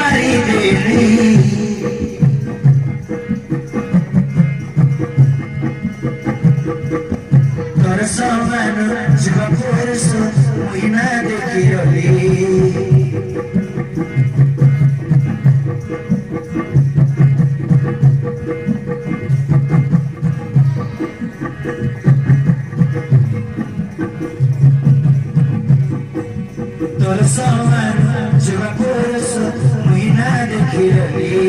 मारिदेली तोर समान जीव पुरुष मुइना देखिरली तोर समान जीव पुरुष मुइना देखिरली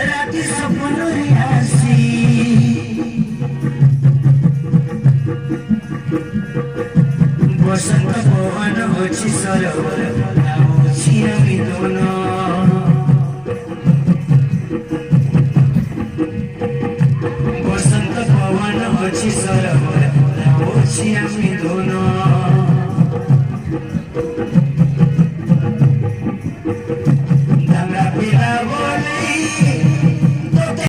राती सपनोरी आसी बसंत पवन होची सरोवर होची आम्ही दोन बसंत पवन होची सरोवर होची आम्ही दोन